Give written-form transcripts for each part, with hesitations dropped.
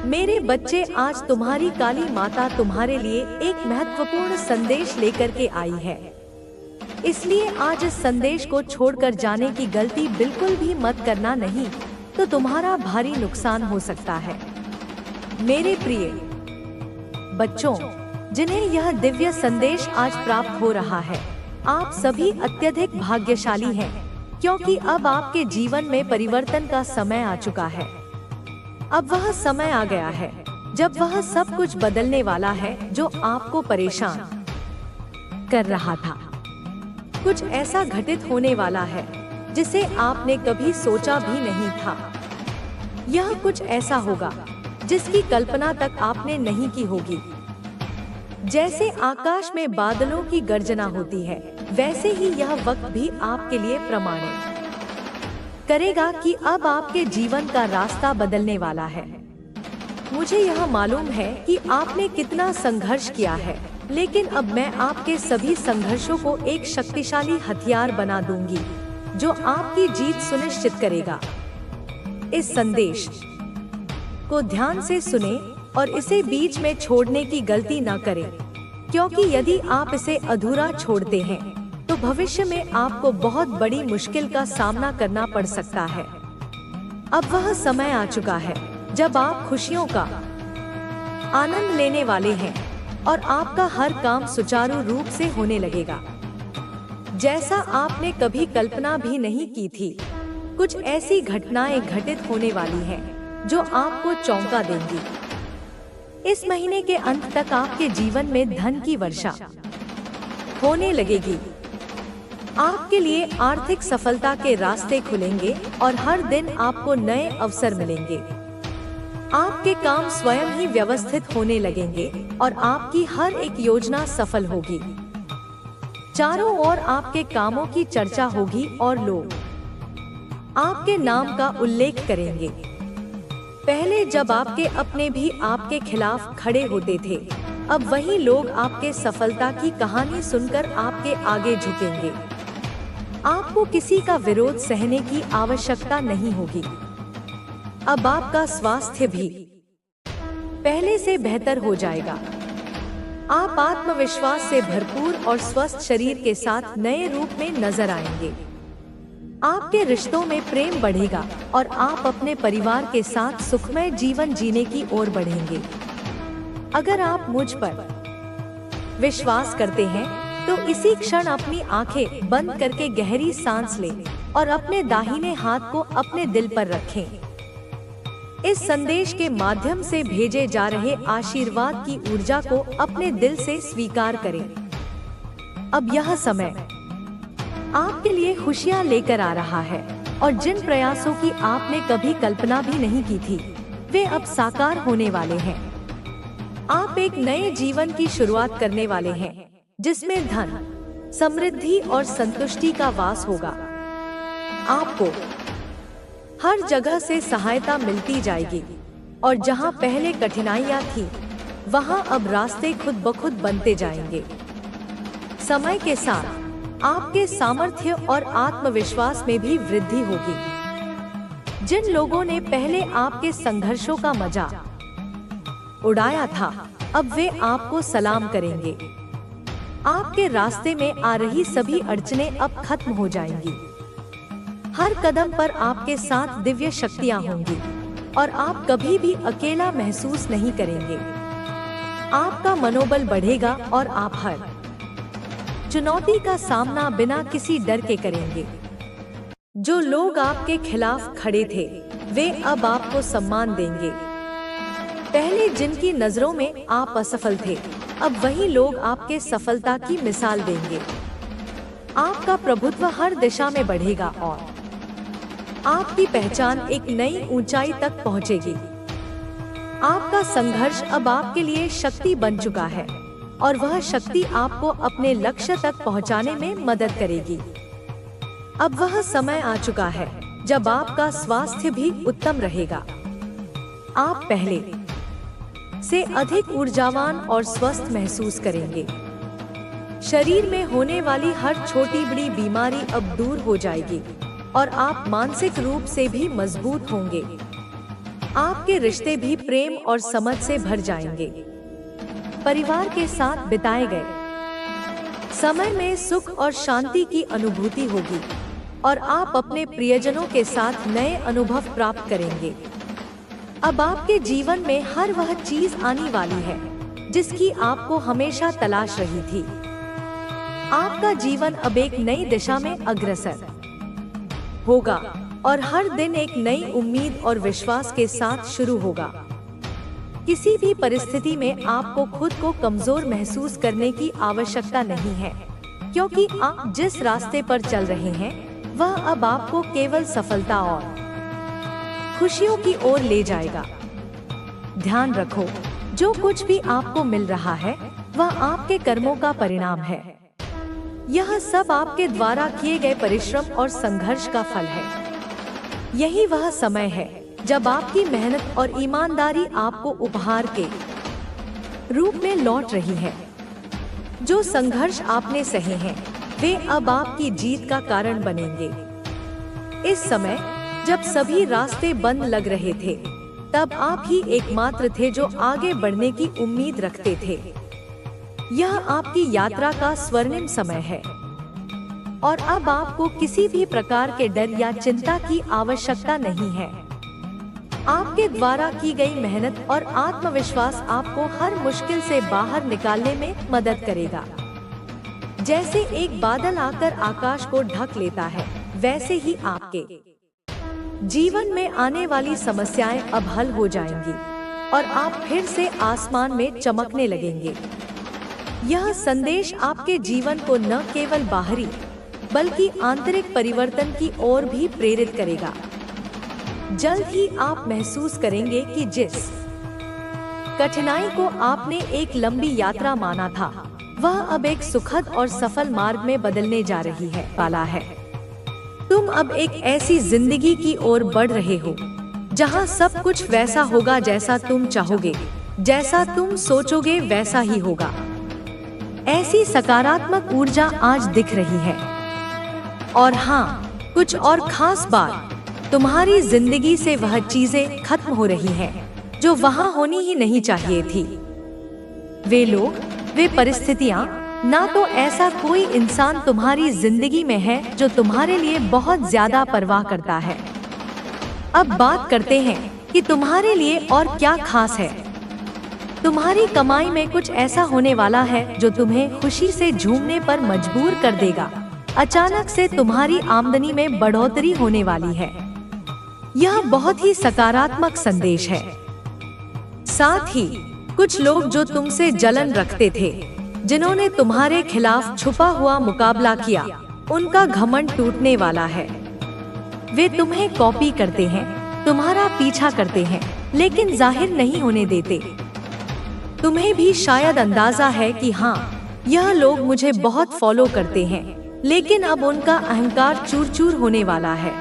मेरे बच्चे, आज तुम्हारी काली माता तुम्हारे लिए एक महत्वपूर्ण संदेश लेकर के आई है। इसलिए आज इस संदेश को छोड़कर जाने की गलती बिल्कुल भी मत करना, नहीं तो तुम्हारा भारी नुकसान हो सकता है। मेरे प्रिय बच्चों, जिन्हें यह दिव्य संदेश आज प्राप्त हो रहा है, आप सभी अत्यधिक भाग्यशाली हैं, क्योंकि अब आपके जीवन में परिवर्तन का समय आ चुका है। अब वह समय आ गया है जब वह सब कुछ बदलने वाला है जो आपको परेशान कर रहा था। कुछ ऐसा घटित होने वाला है जिसे आपने कभी सोचा भी नहीं था। यह कुछ ऐसा होगा जिसकी कल्पना तक आपने नहीं की होगी। जैसे आकाश में बादलों की गर्जना होती है, वैसे ही यह वक्त भी आपके लिए प्रमाणित करेगा कि अब आपके जीवन का रास्ता बदलने वाला है। मुझे यह मालूम है कि आपने कितना संघर्ष किया है, लेकिन अब मैं आपके सभी संघर्षों को एक शक्तिशाली हथियार बना दूंगी जो आपकी जीत सुनिश्चित करेगा। इस संदेश को ध्यान से सुने और इसे बीच में छोड़ने की गलती न करें, क्योंकि यदि आप इसे अधूरा छोड़ते हैं तो भविष्य में आपको बहुत बड़ी मुश्किल का सामना करना पड़ सकता है। अब वह समय आ चुका है जब आप खुशियों का आनंद लेने वाले हैं और आपका हर काम सुचारू रूप से होने लगेगा, जैसा आपने कभी कल्पना भी नहीं की थी। कुछ ऐसी घटनाएं घटित होने वाली हैं जो आपको चौंका देंगी। इस महीने के अंत तक आपके जीवन में धन की वर्षा होने लगेगी। आपके लिए आर्थिक सफलता के रास्ते खुलेंगे और हर दिन आपको नए अवसर मिलेंगे। आपके काम स्वयं ही व्यवस्थित होने लगेंगे और आपकी हर एक योजना सफल होगी। चारों ओर आपके कामों की चर्चा होगी और लोग आपके नाम का उल्लेख करेंगे। पहले जब आपके अपने भी आपके खिलाफ खड़े होते थे, अब वही लोग आपके सफलता की कहानी सुनकर आपके आगे झुकेंगे। आपको किसी का विरोध सहने की आवश्यकता नहीं होगी। अब आपका स्वास्थ्य भी पहले से बेहतर हो जाएगा। आप आत्मविश्वास से भरपूर और स्वस्थ शरीर के साथ नए रूप में नजर आएंगे। आपके रिश्तों में प्रेम बढ़ेगा और आप अपने परिवार के साथ सुखमय जीवन जीने की ओर बढ़ेंगे। अगर आप मुझ पर विश्वास करते हैं तो इसी क्षण अपनी आंखें बंद करके गहरी सांस लें और अपने दाहिने हाथ को अपने दिल पर रखें। इस संदेश के माध्यम से भेजे जा रहे आशीर्वाद की ऊर्जा को अपने दिल से स्वीकार करें। अब यह समय आपके लिए खुशियां लेकर आ रहा है और जिन प्रयासों की आपने कभी कल्पना भी नहीं की थी, वे अब साकार होने वाले हैं। आप एक नए जीवन की शुरुआत करने वाले हैं जिसमें धन, समृद्धि और संतुष्टि का वास होगा। आपको हर जगह से सहायता मिलती जाएगी और जहां पहले कठिनाइयां थी, वहां अब रास्ते खुद ब खुद बनते जाएंगे। समय के साथ आपके सामर्थ्य और आत्मविश्वास में भी वृद्धि होगी। जिन लोगों ने पहले आपके संघर्षों का मजाक उड़ाया था, अब वे आपको सलाम करेंगे। आपके रास्ते में आ रही सभी अड़चनें अब खत्म हो जाएंगी। हर कदम पर आपके साथ दिव्य शक्तियां होंगी और आप कभी भी अकेला महसूस नहीं करेंगे। आपका मनोबल बढ़ेगा और आप हर चुनौती का सामना बिना किसी डर के करेंगे। जो लोग आपके खिलाफ खड़े थे, वे अब आपको सम्मान देंगे। पहले जिनकी नजरों में आप असफल थे, अब वही लोग आपके सफलता की मिसाल देंगे। आपका प्रभुत्व हर दिशा में बढ़ेगा और आपकी पहचान एक नई ऊंचाई तक पहुंचेगी। आपका संघर्ष अब आपके लिए शक्ति बन चुका है और वह शक्ति आपको अपने लक्ष्य तक पहुंचाने में मदद करेगी। अब वह समय आ चुका है जब आपका स्वास्थ्य भी उत्तम रहेगा। आप पहले से अधिक ऊर्जावान और स्वस्थ महसूस करेंगे। शरीर में होने वाली हर छोटी बड़ी बीमारी अब दूर हो जाएगी और आप मानसिक रूप से भी मजबूत होंगे। आपके रिश्ते भी प्रेम और समझ से भर जाएंगे। परिवार के साथ बिताए गए समय में सुख और शांति की अनुभूति होगी और आप अपने प्रियजनों के साथ नए अनुभव प्राप्त करेंगे। अब आपके जीवन में हर वह चीज आने वाली है जिसकी आपको हमेशा तलाश रही थी। आपका जीवन अब एक नई दिशा में अग्रसर होगा और हर दिन एक नई उम्मीद और विश्वास के साथ शुरू होगा। किसी भी परिस्थिति में आपको खुद को कमजोर महसूस करने की आवश्यकता नहीं है, क्योंकि आप जिस रास्ते पर चल रहे हैं वह अब आपको केवल सफलता और खुशियों की ओर ले जाएगा। ध्यान रखो, जो कुछ भी आपको मिल रहा है वह आपके कर्मों का परिणाम है। यह सब आपके द्वारा किए गए परिश्रम और संघर्ष का फल है। यही वह समय है जब आपकी मेहनत और ईमानदारी आपको उपहार के रूप में लौट रही है। जो संघर्ष आपने सहे हैं वे अब आपकी जीत का कारण बनेंगे। इस समय जब सभी रास्ते बंद लग रहे थे तब आप ही एकमात्र थे जो आगे बढ़ने की उम्मीद रखते थे। यह आपकी यात्रा का स्वर्णिम समय है और अब आपको किसी भी प्रकार के डर या चिंता की आवश्यकता नहीं है। आपके द्वारा की गई मेहनत और आत्मविश्वास आपको हर मुश्किल से बाहर निकालने में मदद करेगा। जैसे एक बादल आकर आकाश को ढक लेता है, वैसे ही आपके जीवन में आने वाली समस्याएं अब हल हो जाएंगी और आप फिर से आसमान में चमकने लगेंगे। यह संदेश आपके जीवन को न केवल बाहरी बल्कि आंतरिक परिवर्तन की ओर भी प्रेरित करेगा। जल्द ही आप महसूस करेंगे कि जिस कठिनाई को आपने एक लंबी यात्रा माना था वह अब एक सुखद और सफल मार्ग में बदलने जा रही है वाला है। तुम अब एक ऐसी जिंदगी की ओर बढ़ रहे हो जहां सब कुछ वैसा होगा जैसा तुम चाहोगे, जैसा तुम सोचोगे वैसा ही होगा। ऐसी सकारात्मक ऊर्जा आज दिख रही है। और हाँ, कुछ और खास बात, तुम्हारी जिंदगी से वह चीजें खत्म हो रही हैं जो वहां होनी ही नहीं चाहिए थी। वे लोग, वे परिस्थितियां, ना तो ऐसा कोई इंसान तुम्हारी जिंदगी में है जो तुम्हारे लिए बहुत ज्यादा परवाह करता है। अब बात करते हैं कि तुम्हारे लिए और क्या खास है। तुम्हारी कमाई में कुछ ऐसा होने वाला है जो तुम्हें खुशी से झूमने पर मजबूर कर देगा। अचानक से तुम्हारी आमदनी में बढ़ोतरी होने वाली है। यह बहुत ही सकारात्मक संदेश है। साथ ही कुछ लोग जो तुमसे जलन रखते थे, जिन्होंने तुम्हारे खिलाफ छुपा हुआ मुकाबला किया, उनका घमंड टूटने वाला है। वे तुम्हें कॉपी करते हैं, तुम्हारा पीछा करते हैं, लेकिन जाहिर नहीं होने देते। तुम्हें भी शायद अंदाजा है कि हाँ, यह लोग मुझे बहुत फॉलो करते हैं, लेकिन अब उनका अहंकार चूर चूर होने वाला है।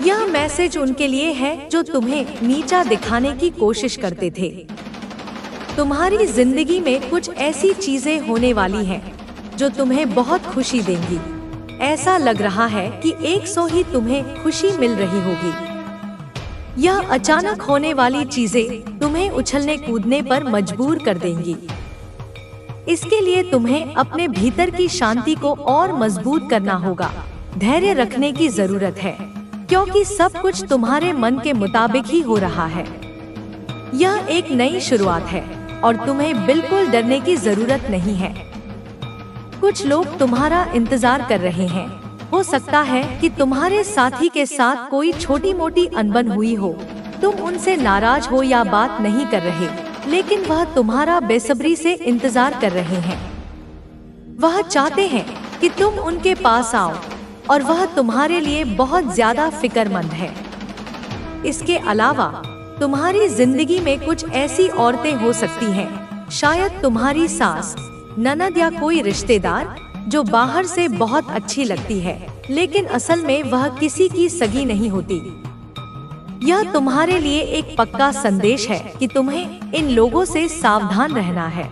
यह मैसेज उनके लिए है जो तुम्हें नीचा दिखाने की कोशिश करते थे। तुम्हारी जिंदगी में कुछ ऐसी चीजें होने वाली हैं जो तुम्हें बहुत खुशी देंगी। ऐसा लग रहा है कि 100 ही तुम्हें खुशी मिल रही होगी। यह अचानक होने वाली चीजें तुम्हें उछलने कूदने पर मजबूर कर देंगी। इसके लिए तुम्हें अपने भीतर की शांति को और मजबूत करना होगा। धैर्य रखने की जरूरत है, क्योंकि सब कुछ तुम्हारे मन के मुताबिक ही हो रहा है। यह एक नई शुरुआत है और तुम्हें बिल्कुल डरने की जरूरत नहीं है। कुछ लोग तुम्हारा इंतजार कर रहे हैं। हो सकता है कि तुम्हारे साथी के साथ कोई छोटी मोटी अनबन हुई हो। तुम उनसे नाराज हो या बात नहीं कर रहे, लेकिन वह तुम्हारा बेसब्री से इंतजार कर रहे हैं। वह चाहते हैं कि तुम उनके पास आओ और वह तुम्हारे लिए बहुत ज्यादा फिक्रमंद है। इसके अलावा तुम्हारी जिंदगी में कुछ ऐसी औरतें हो सकती हैं, शायद तुम्हारी सास, ननद या कोई रिश्तेदार, जो बाहर से बहुत अच्छी लगती है, लेकिन असल में वह किसी की सगी नहीं होती। यह तुम्हारे लिए एक पक्का संदेश है कि तुम्हें इन लोगों से सावधान रहना है।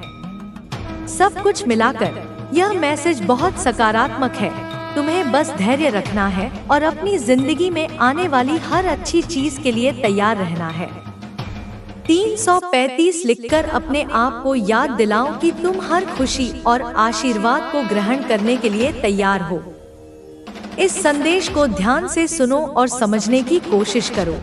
सब कुछ मिलाकर यह मैसेज बहुत सकारात्मक है तुम्हें बस धैर्य रखना है और अपनी जिंदगी में आने वाली हर अच्छी चीज के लिए तैयार रहना है। 335 लिखकर अपने आप को याद दिलाओ कि तुम हर खुशी और आशीर्वाद को ग्रहण करने के लिए तैयार हो। इस संदेश को ध्यान से सुनो और समझने की कोशिश करो।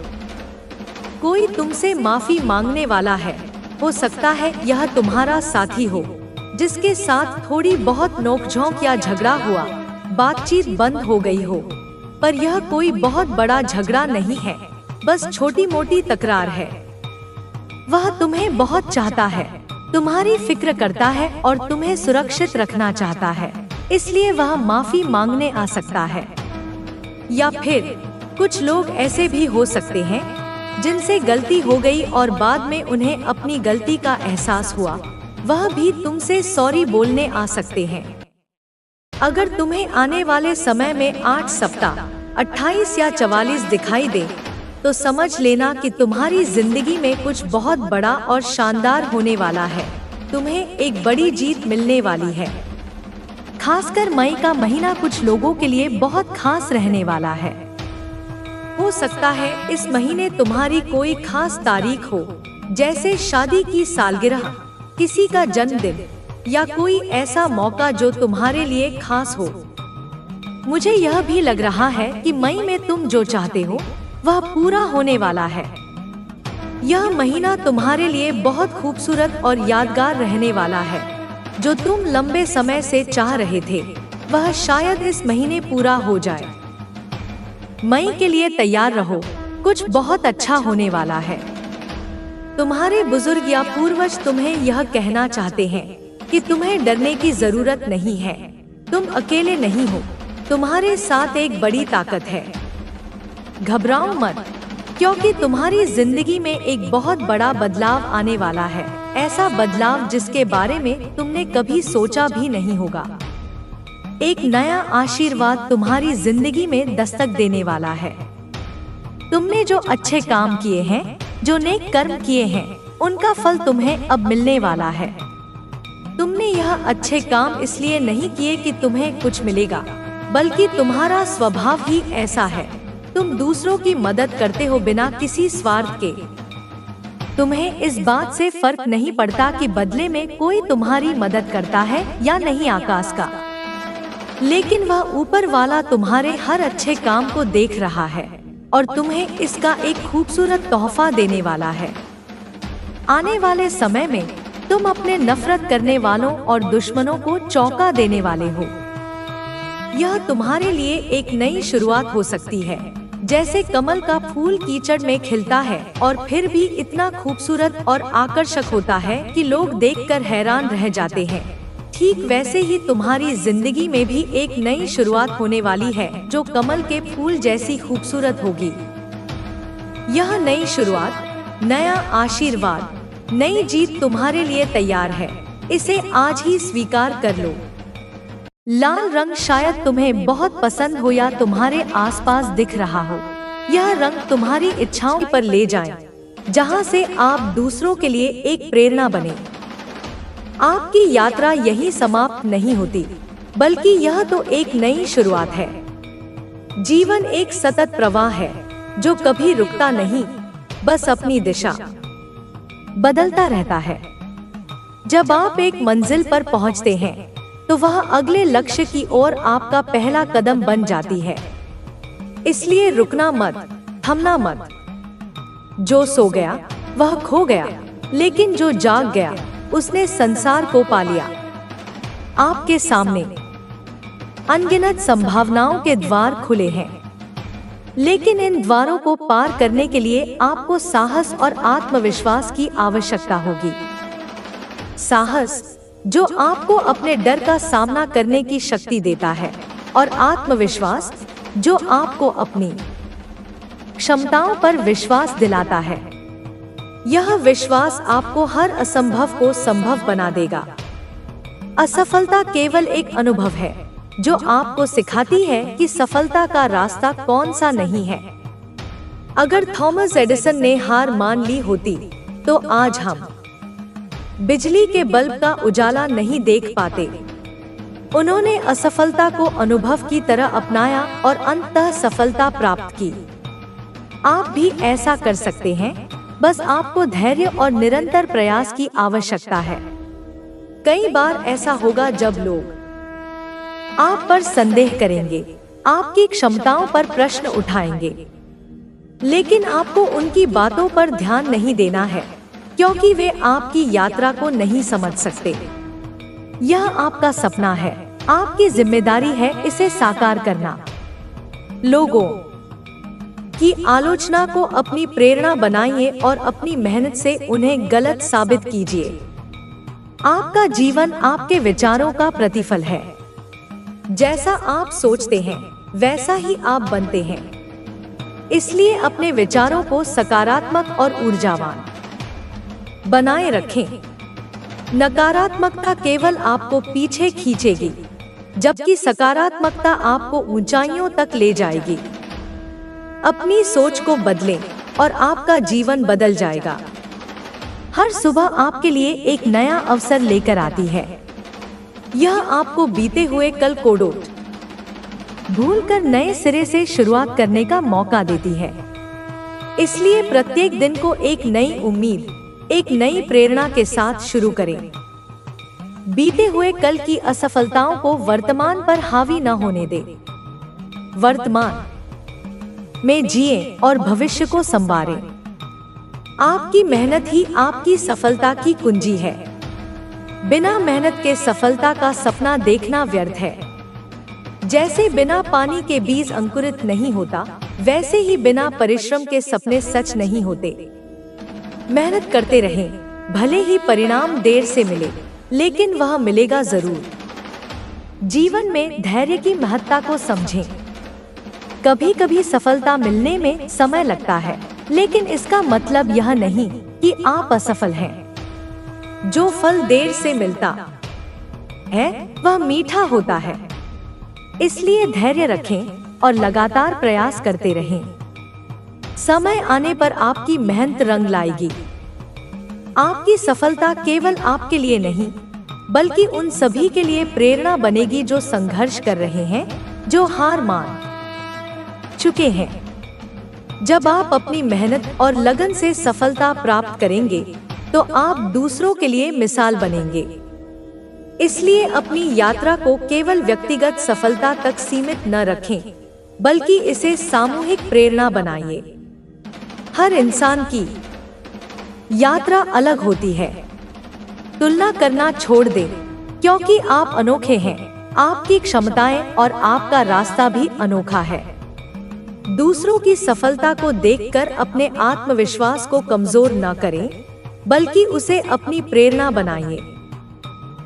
कोई तुमसे माफी मांगने वाला है। हो सकता है यह तुम्हारा साथी हो, जिसके साथ थोड़ी बहुत नोकझोंक या झगड़ा हुआ, बातचीत बंद हो गई हो। पर यह कोई बहुत बड़ा झगड़ा नहीं है, बस छोटी मोटी तकरार है। वह तुम्हें बहुत चाहता है, तुम्हारी फिक्र करता है और तुम्हें सुरक्षित रखना चाहता है, इसलिए वह माफी मांगने आ सकता है। या फिर कुछ लोग ऐसे भी हो सकते हैं जिनसे गलती हो गई और बाद में उन्हें अपनी गलती का एहसास हुआ, वह भी तुमसे सॉरी बोलने आ सकते हैं। अगर तुम्हें आने वाले समय में 8 सप्ताह 28 या 44 दिखाई दे, तो समझ लेना कि तुम्हारी जिंदगी में कुछ बहुत बड़ा और शानदार होने वाला है। तुम्हें एक बड़ी जीत मिलने वाली है। खासकर मई का महीना कुछ लोगों के लिए बहुत खास रहने वाला है। हो सकता है इस महीने तुम्हारी कोई खास तारीख हो, जैसे शादी की सालगिरह, किसी का जन्मदिन या कोई ऐसा मौका जो तुम्हारे लिए खास हो। मुझे यह भी लग रहा है कि मई में तुम जो चाहते हो वह पूरा होने वाला है। यह महीना तुम्हारे लिए बहुत खूबसूरत और यादगार रहने वाला है। जो तुम लंबे समय से चाह रहे थे, वह शायद इस महीने पूरा हो जाए। मई के लिए तैयार रहो, कुछ बहुत अच्छा होने वाला है। तुम्हारे बुजुर्ग या पूर्वज तुम्हें यह कहना चाहते हैं कि तुम्हें डरने की जरूरत नहीं है। तुम अकेले नहीं हो, तुम्हारे साथ एक बड़ी ताकत है। घबराओ मत, क्योंकि तुम्हारी जिंदगी में एक बहुत बड़ा बदलाव आने वाला है। ऐसा बदलाव जिसके बारे में तुमने कभी सोचा भी नहीं होगा। एक नया आशीर्वाद तुम्हारी जिंदगी में दस्तक देने वाला है। तुमने जो अच्छे काम किए हैं, जो नेक कर्म किए हैं, उनका फल तुम्हें अब मिलने वाला है। तुमने यह अच्छे काम इसलिए नहीं किए कि तुम्हें कुछ मिलेगा, बल्कि तुम्हारा स्वभाव ही ऐसा है। तुम दूसरों की मदद करते हो बिना किसी स्वार्थ के। तुम्हें इस बात से फर्क नहीं पड़ता कि बदले में कोई तुम्हारी मदद करता है या नहीं आकाश का, लेकिन वह ऊपर वाला तुम्हारे हर अच्छे काम को देख रहा है और तुम्हें इसका एक खूबसूरत तोहफा देने वाला है। आने वाले समय में तुम अपने नफरत करने वालों और दुश्मनों को चौंका देने वाले हो। यह तुम्हारे लिए एक नई शुरुआत हो सकती है, जैसे कमल का फूल कीचड़ में खिलता है और फिर भी इतना खूबसूरत और आकर्षक होता है कि लोग देखकर हैरान रह जाते हैं। ठीक वैसे ही तुम्हारी जिंदगी में भी एक नई शुरुआत होने वाली है, जो कमल के फूल जैसी खूबसूरत होगी। यह नई शुरुआत, नया आशीर्वाद, नई जीत तुम्हारे लिए तैयार है। इसे आज ही स्वीकार कर लो। लाल रंग शायद तुम्हें बहुत पसंद हो या तुम्हारे आसपास दिख रहा हो। यह रंग तुम्हारी इच्छाओं पर ले जाए, जहां से आप दूसरों के लिए एक प्रेरणा बने। आपकी यात्रा यहीं समाप्त नहीं होती, बल्कि यह तो एक नई शुरुआत है। जीवन एक सतत प्रवाह है जो कभी रुकता नहीं, बस अपनी दिशा बदलता रहता है। जब आप एक मंजिल पर पहुंचते हैं, तो वह अगले लक्ष्य की ओर आपका पहला कदम बन जाती है। इसलिए रुकना मत, थमना मत। जो सो गया वह खो गया, लेकिन जो जाग गया उसने संसार को पा लिया। आपके सामने अनगिनत संभावनाओं के द्वार खुले हैं, लेकिन इन द्वारों को पार करने के लिए आपको साहस और आत्मविश्वास की आवश्यकता होगी। साहस जो आपको अपने डर का सामना करने की शक्ति देता है, और आत्मविश्वास जो आपको अपनी क्षमताओं पर विश्वास दिलाता है। यह विश्वास आपको हर असंभव को संभव बना देगा। असफलता केवल एक अनुभव है जो आपको सिखाती है कि सफलता का रास्ता कौन सा नहीं है। अगर थॉमस एडिसन ने हार मान ली होती, तो आज हम बिजली के बल्ब का उजाला नहीं देख पाते। उन्होंने असफलता को अनुभव की तरह अपनाया और अंततः सफलता प्राप्त की। आप भी ऐसा कर सकते हैं, बस आपको धैर्य और निरंतर प्रयास की आवश्यकता है। कई बार ऐसा होगा जब लोग आप पर संदेह करेंगे, आपकी क्षमताओं पर प्रश्न उठाएंगे, लेकिन आपको उनकी बातों पर ध्यान नहीं देना है, क्योंकि वे आपकी यात्रा को नहीं समझ सकते। यह आपका सपना है, आपकी जिम्मेदारी है इसे साकार करना। लोगों की आलोचना को अपनी प्रेरणा बनाइए और अपनी मेहनत से उन्हें गलत साबित कीजिए। आपका जीवन आपके विचारों का प्रतिफल है। जैसा आप सोचते हैं, वैसा ही आप बनते हैं। इसलिए अपने विचारों को सकारात्मक और ऊर्जावान बनाए रखें। नकारात्मकता केवल आपको पीछे खींचेगी, जबकि सकारात्मकता आपको ऊंचाइयों तक ले जाएगी। अपनी सोच को बदलें और आपका जीवन बदल जाएगा। हर सुबह आपके लिए एक नया अवसर लेकर आती है। यह आपको बीते हुए कल को भूलकर नए सिरे से शुरुआत करने का मौका देती है। इसलिए प्रत्येक दिन को एक नई उम्मीद, एक नई प्रेरणा के साथ शुरू करें। बीते हुए कल की असफलताओं को वर्तमान पर हावी न होने दें। वर्तमान में जिएं और भविष्य को संवारें। आपकी मेहनत ही आपकी सफलता की कुंजी है। बिना मेहनत के सफलता का सपना देखना व्यर्थ है। जैसे बिना पानी के बीज अंकुरित नहीं होता, वैसे ही बिना परिश्रम के सपने सच नहीं होते। मेहनत करते रहें, भले ही परिणाम देर से मिले, लेकिन वह मिलेगा जरूर। जीवन में धैर्य की महत्ता को समझें। कभी कभी सफलता मिलने में समय लगता है, लेकिन इसका मतलब यह नहीं कि आप असफल हैं। जो फल देर से मिलता है, वह मीठा होता है। इसलिए धैर्य रखें और लगातार प्रयास करते रहें। समय आने पर आपकी मेहनत रंग लाएगी। आपकी सफलता केवल आपके लिए नहीं, बल्कि उन सभी के लिए प्रेरणा बनेगी जो संघर्ष कर रहे हैं, जो हार मान चुके हैं। जब आप अपनी मेहनत और लगन से सफलता प्राप्त करेंगे, तो आप दूसरों के लिए मिसाल बनेंगे। इसलिए अपनी यात्रा को केवल व्यक्तिगत सफलता तक सीमित न रखें, बल्कि इसे सामूहिक प्रेरणा बनाइए। हर इंसान की यात्रा अलग होती है। तुलना करना छोड़ दें, क्योंकि आप अनोखे हैं। आपकी क्षमताएं और आपका रास्ता भी अनोखा है। दूसरों की सफलता को देखकर अपने आत्मविश्वास को कमजोर न करें, बल्कि उसे अपनी प्रेरणा बनाइए।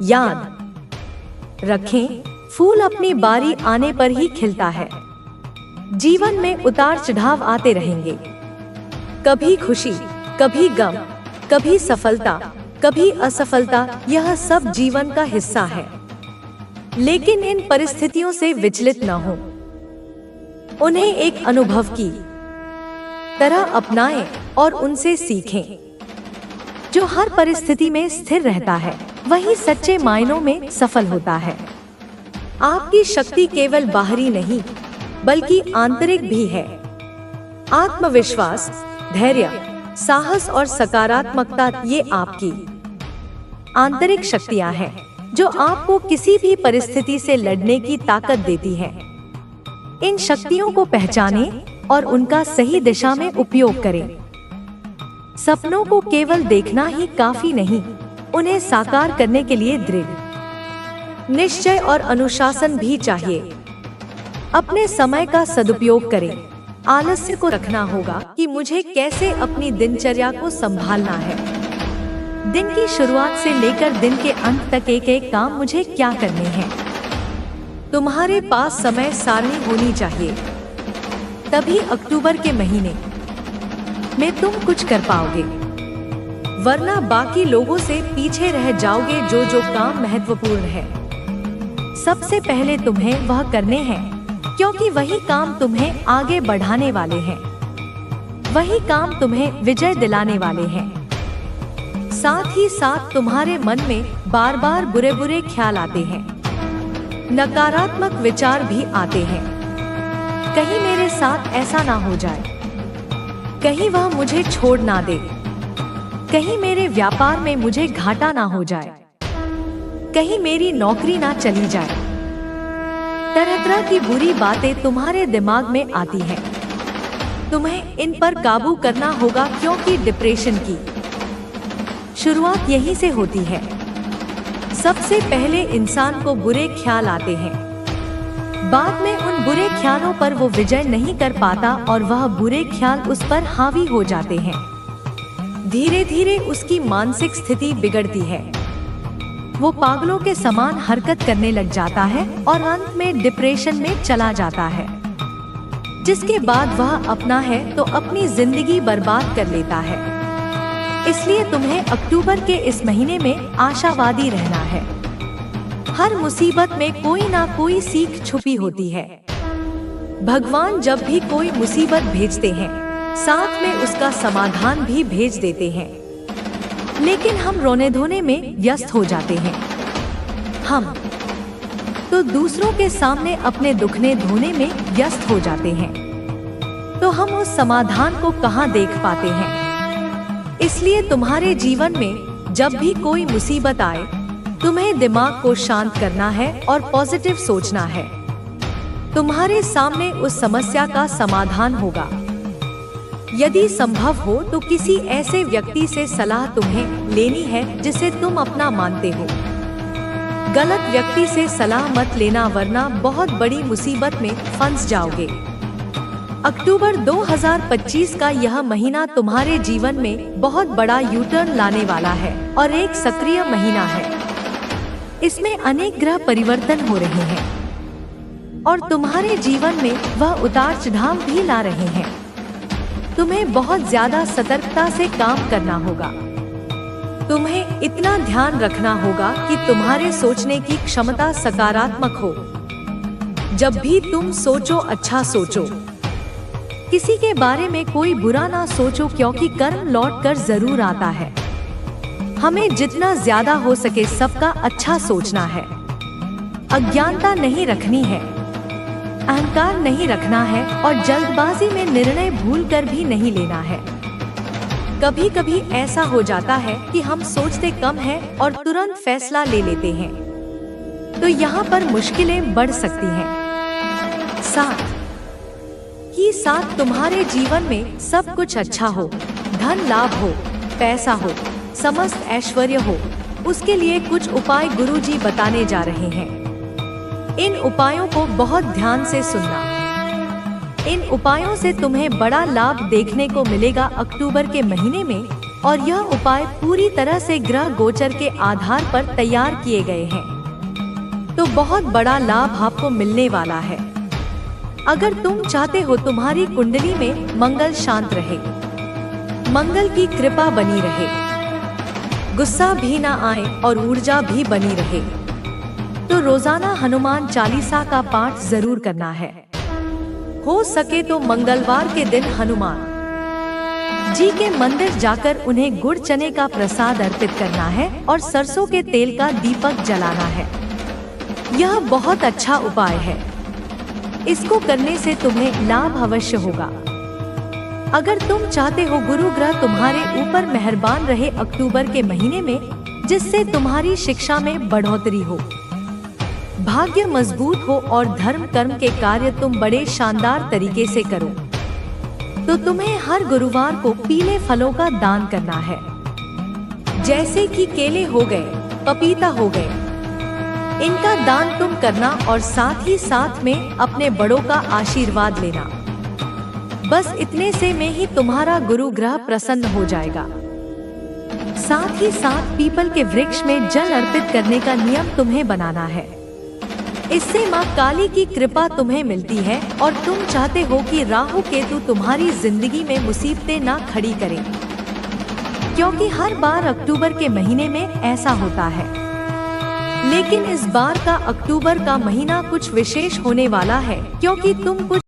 याद रखें, फूल अपनी बारी आने पर ही खिलता है। जीवन में उतार चढ़ाव आते रहेंगे। कभी खुशी, कभी गम, कभी सफलता, कभी असफलता, यह सब जीवन का हिस्सा है। लेकिन इन परिस्थितियों से विचलित न हो। उन्हें एक अनुभव की तरह अपनाएं और उनसे सीखें। जो हर परिस्थिति में स्थिर रहता है, वही सच्चे मायनों में सफल होता है। आपकी शक्ति केवल बाहरी नहीं, बल्कि आंतरिक भी है। आत्मविश्वास, धैर्य, साहस और सकारात्मकता, ये आपकी आंतरिक शक्तियां हैं, जो आपको किसी भी परिस्थिति से लड़ने की ताकत देती हैं। इन शक्तियों को पहचानें और उनका सही दिशा में उपयोग करें। सपनों को केवल देखना ही काफी नहीं, उन्हें साकार करने के लिए दृढ़ निश्चय और अनुशासन भी चाहिए। अपने समय का सदुपयोग करें। आलस्य को रखना होगा कि मुझे कैसे अपनी दिनचर्या को संभालना है। दिन की शुरुआत से लेकर दिन के अंत तक एक एक काम मुझे क्या करने हैं। तुम्हारे पास समय सारणी होनी चाहिए, तभी अक्टूबर के महीने में तुम कुछ कर पाओगे, वरना बाकी लोगों से पीछे रह जाओगे। जो काम महत्वपूर्ण है, सबसे पहले तुम्हें वह करने हैं, क्योंकि वही काम तुम्हें आगे बढ़ाने वाले हैं। वही काम तुम्हें विजय दिलाने वाले हैं। साथ ही साथ तुम्हारे मन में बार बार बुरे बुरे ख्याल आते हैं, नकारात्मक विचार भी आते हैं। कहीं मेरे साथ ऐसा ना हो जाए, कहीं वह मुझे छोड़ ना दे, कहीं मेरे व्यापार में मुझे घाटा ना हो जाए, कहीं मेरी नौकरी ना चली जाए। तरह तरह की बुरी बातें तुम्हारे दिमाग में आती हैं। तुम्हें इन पर काबू करना होगा, क्योंकि डिप्रेशन की शुरुआत यहीं से होती है। सबसे पहले इंसान को बुरे ख्याल आते हैं, बाद में उन बुरे ख्यालों पर वो विजय नहीं कर पाता और वह बुरे ख्याल उस पर हावी हो जाते हैं। धीरे धीरे उसकी मानसिक स्थिति बिगड़ती है, वो पागलों के समान हरकत करने लग जाता है और अंत में डिप्रेशन में चला जाता है, जिसके बाद वह अपना है तो अपनी जिंदगी बर्बाद कर लेता है। इसलिए तुम्हें अक्टूबर के इस महीने में आशावादी रहना है। हर मुसीबत में कोई ना कोई सीख छुपी होती है। भगवान जब भी कोई मुसीबत भेजते हैं, साथ में उसका समाधान भी भेज देते हैं, लेकिन हम रोने धोने में व्यस्त हो जाते हैं। हम तो दूसरों के सामने अपने दुखने धोने में व्यस्त हो जाते हैं, तो हम उस समाधान को कहाँ देख पाते हैं। इसलिए तुम्हारे जीवन में जब भी कोई मुसीबत आए, तुम्हें दिमाग को शांत करना है और पॉजिटिव सोचना है। तुम्हारे सामने उस समस्या का समाधान होगा। यदि संभव हो तो किसी ऐसे व्यक्ति से सलाह तुम्हें लेनी है जिसे तुम अपना मानते हो। गलत व्यक्ति से सलाह मत लेना, वरना बहुत बड़ी मुसीबत में फंस जाओगे। अक्टूबर 2025 का यह महीना तुम्हारे जीवन में बहुत बड़ा यूटर्न लाने वाला है और एक सक्रिय महीना है। इसमें अनेक ग्रह परिवर्तन हो रहे हैं और तुम्हारे जीवन में वह उतार चढ़ाव भी ला रहे हैं। तुम्हें बहुत ज्यादा सतर्कता से काम करना होगा। तुम्हें इतना ध्यान रखना होगा कि तुम्हारे सोचने की क्षमता सकारात्मक हो। जब भी तुम सोचो, अच्छा सोचो। किसी के बारे में कोई बुरा ना सोचो, क्योंकि कर्म लौट कर जरूर आता है। हमें जितना ज्यादा हो सके सबका अच्छा सोचना है। अज्ञानता नहीं रखनी है, अहंकार नहीं रखना है और जल्दबाजी में निर्णय भूलकर भी नहीं लेना है। कभी कभी ऐसा हो जाता है कि हम सोचते कम हैं और तुरंत फैसला ले लेते हैं, तो यहाँ पर मुश्किलें बढ़ सकती हैं। साथ तुम्हारे जीवन में सब कुछ अच्छा हो, धन लाभ हो, पैसा हो, समस्त ऐश्वर्य हो, उसके लिए कुछ उपाय गुरुजी बताने जा रहे हैं। इन उपायों को बहुत ध्यान से सुनना। इन उपायों से तुम्हें बड़ा लाभ देखने को मिलेगा अक्टूबर के महीने में, और यह उपाय पूरी तरह से ग्रह गोचर के आधार पर तैयार किए गए हैं, तो बहुत बड़ा लाभ आपको मिलने वाला है। अगर तुम चाहते हो तुम्हारी कुंडली में मंगल शांत रहे, मंगल की कृपा बनी रहे, गुस्सा भी ना आए और ऊर्जा भी बनी रहे, तो रोजाना हनुमान चालीसा का पाठ जरूर करना है। हो सके तो मंगलवार के दिन हनुमान जी के मंदिर जाकर उन्हें गुड़ चने का प्रसाद अर्पित करना है और सरसों के तेल का दीपक जलाना है। यह बहुत अच्छा उपाय है। इसको करने से तुम्हें लाभ अवश्य होगा। अगर तुम चाहते हो गुरु ग्रह तुम्हारे ऊपर मेहरबान रहे अक्टूबर के महीने में, जिससे तुम्हारी शिक्षा में बढ़ोतरी हो, भाग्य मजबूत हो और धर्म कर्म के कार्य तुम बड़े शानदार तरीके से करो, तो तुम्हें हर गुरुवार को पीले फलों का दान करना है, जैसे कि केले हो गए, पपीता हो गए। इनका दान तुम करना और साथ ही साथ में अपने बड़ों का आशीर्वाद लेना। बस इतने से में ही तुम्हारा गुरु ग्रह प्रसन्न हो जाएगा। साथ ही साथ पीपल के वृक्ष में जल अर्पित करने का नियम तुम्हें बनाना है। इससे माँ काली की कृपा तुम्हें मिलती है और तुम चाहते हो कि राहु केतु तुम्हारी जिंदगी में मुसीबतें ना खड़ी करें, क्योंकि हर बार अक्टूबर के महीने में ऐसा होता है। लेकिन इस बार का अक्टूबर का महीना कुछ विशेष होने वाला है, क्योंकि तुम कुछ